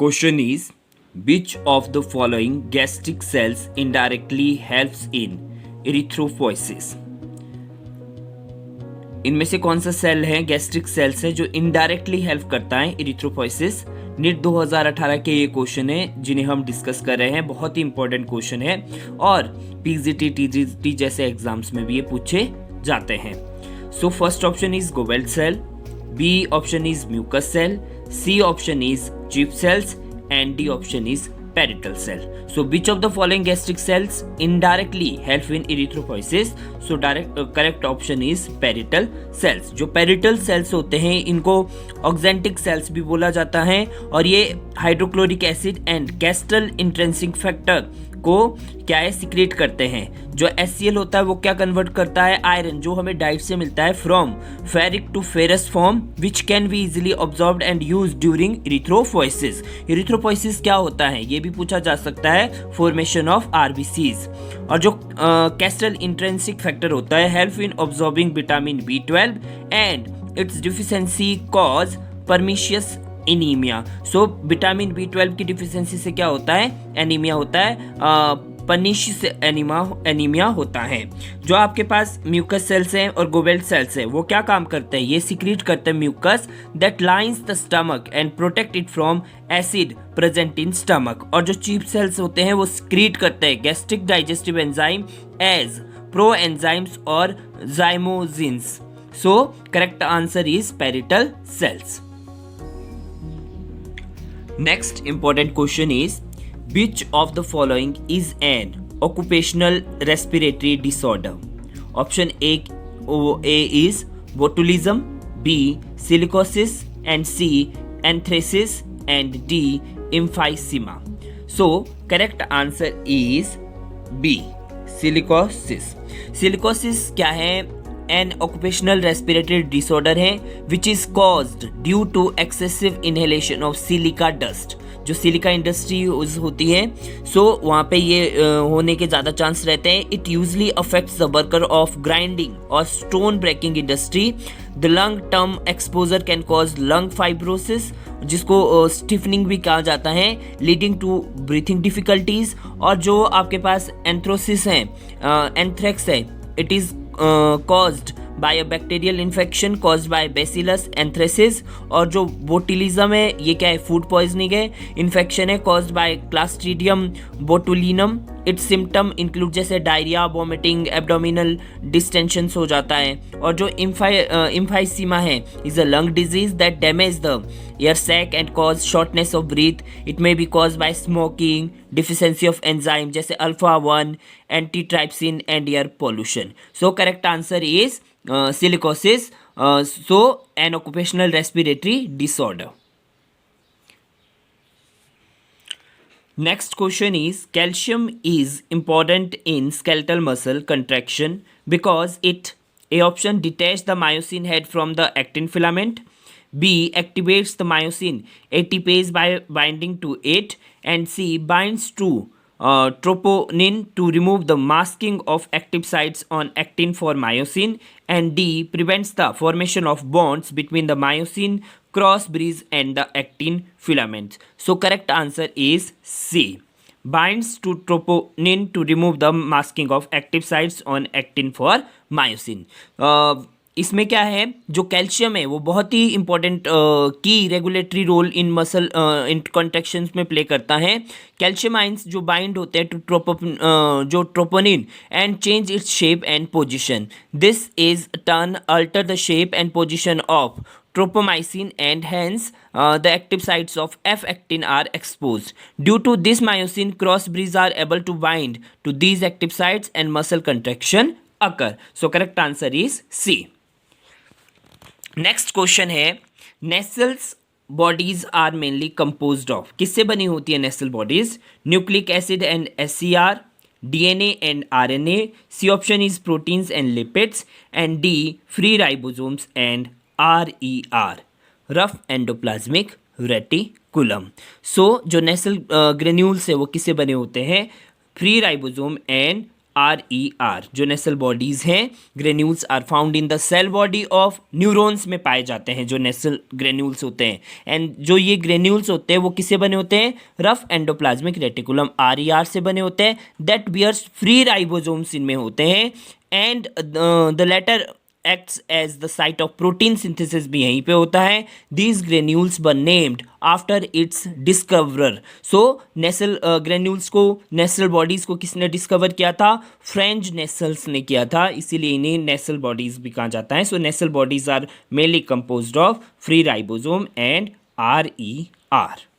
Question is, which of the following gastric cells indirectly helps in erythropoiesis? इनमें से कौन सा सेल है, गैस्ट्रिक सेल्स है, जो इनडायरेक्टली हेल्प करता है इरिथ्रोपोइसिस? नीट 2018 के ये क्वेश्चन है जिन्हें हम डिस्कस कर रहे हैं, बहुत ही इंपॉर्टेंट क्वेश्चन है और पीजीटी टीजीटी जैसे एग्जाम्स में भी ये पूछे जाते हैं. So first option is goblet cell, B option is mucus cell, C option is chief cells and D option is parietal cell. So which of the following gastric cells indirectly help in erythropoiesis? So correct option is parietal cells. जो parietal cells होते हैं इनको oxyntic cells भी बोला जाता है और ये hydrochloric acid and castle intrinsic factor को क्या है सिक्रेट करते हैं. जो HCl होता है वो क्या कन्वर्ट करता है, आयरन जो हमें डाइट से मिलता है from ferric to ferrous form which can be easily absorbed and used during erythropoiesis. Erythropoiesis क्या होता है ये भी पूछा जा सकता है, फॉर्मेशन ऑफ आरबीसीज. और जो कैस्टल इंट्रिंसिक फैक्टर होता है help in absorbing vitamin B12 and its deficiency cause pernicious anaemia. So vitamin B12 की डिफिशियंसी से क्या होता है, एनीमिया होता है, पर्निशियस एनीमिया होता है. जो आपके पास म्यूकस सेल्स हैं और गोवेल्ट सेल्स हैं वो क्या काम करते हैं, ये सीक्रेट करते हैं mucus that lines the stomach and protect it from acid present in stomach. और जो चीप सेल्स होते हैं वो सीक्रेट करते हैं gastric digestive enzyme as pro enzymes और zymogens. So correct answer is parietal cells. Next important question is, which of the following is an occupational respiratory disorder? Option A is botulism, B silicosis, and C anthracis, and D emphysema. So correct answer is B silicosis. Silicosis क्या है, N occupational respiratory disorder है which is caused due to excessive inhalation of silica dust. जो silica industry होती है सो वहाँ पे ये होने के ज़्यादा चांस रहते हैं. It usually affects the worker of grinding और stone breaking industry. The long term exposure can cause lung fibrosis जिसको स्टिफनिंग भी कहा जाता है, लीडिंग टू ब्रीथिंग डिफिकल्टीज. और जो आपके पास एंथ्रोसिस है, एंथ्रेक्स है, it is caused by a bacterial infection caused by Bacillus anthracis. और जो बोtulism है ये क्या है, फूड पॉइजनिंग है, इन्फेक्शन है caused by Clostridium botulinum. Its symptom include जैसे डायरिया, वॉमिटिंग, एब्डोमिनल डिस्टेंशंस हो जाता है. और जो इम्फाइसीमा है is a lung disease that damage the air sac and cause shortness of breath. It may be cause by smoking, deficiency of enzyme जैसे alpha one, antitrypsin and air pollution. So correct answer is silicosis. So an occupational respiratory disorder. Next question is, calcium is important in skeletal muscle contraction because it, A option, detach the myosin head from the actin filament, B activates the myosin ATPase by binding to it, and C binds to troponin to remove the masking of active sites on actin for myosin, and D prevents the formation of bonds between the myosin cross bridge and the actin filament. So correct answer is C, binds to troponin to remove the masking of active sites on actin for myosin. इसमें क्या है, जो calcium है वो बहुत ही important की regulatory role in muscle in contractions में प्ले करता है. कैल्शियम आइंस जो बाइंड होते हैं to troponin and change its shape and position. This is turn alter the shape and position of tropomyosin and hence the active sites of F-actin are exposed. Due to this, myosin cross bridges are able to bind to these active sites and muscle contraction occur. So correct answer is C. Next question है, Nestle's bodies are mainly composed of. किससे बनी होती है Nissl bodies? Nucleic acid and SCR, DNA and RNA. C option is proteins and lipids, and D free ribosomes and RER, rough endoplasmic reticulum. So जो Nissl granules है वो किससे बने होते हैं? फ्री राइबोसोम एंड RER जो Nissl bodies हैं, granules are found in the cell body of neurons में पाए जाते हैं जो नेसल ग्रेन्यूल्स होते हैं। एंड जो ये ग्रेन्यूल्स होते हैं वो किससे बने होते हैं? रफ एंडोप्लाज्मिक रेटिकुलम RER से बने होते हैं। दैट बियर्स फ्री राइबोसोम्स इनमें होते हैं and the latter acts as the site of protein synthesis भी यहीं पे होता है। These granules were named after its discoverer। So nasal granules को, नेसल बॉडीज को किसने डिस्कवर किया था? फ्रेंच नेसल्स ने किया था, इसीलिए इन्हें नेसल बॉडीज भी कहा जाता है। So Nissl bodies are mainly composed of free ribosome and RER।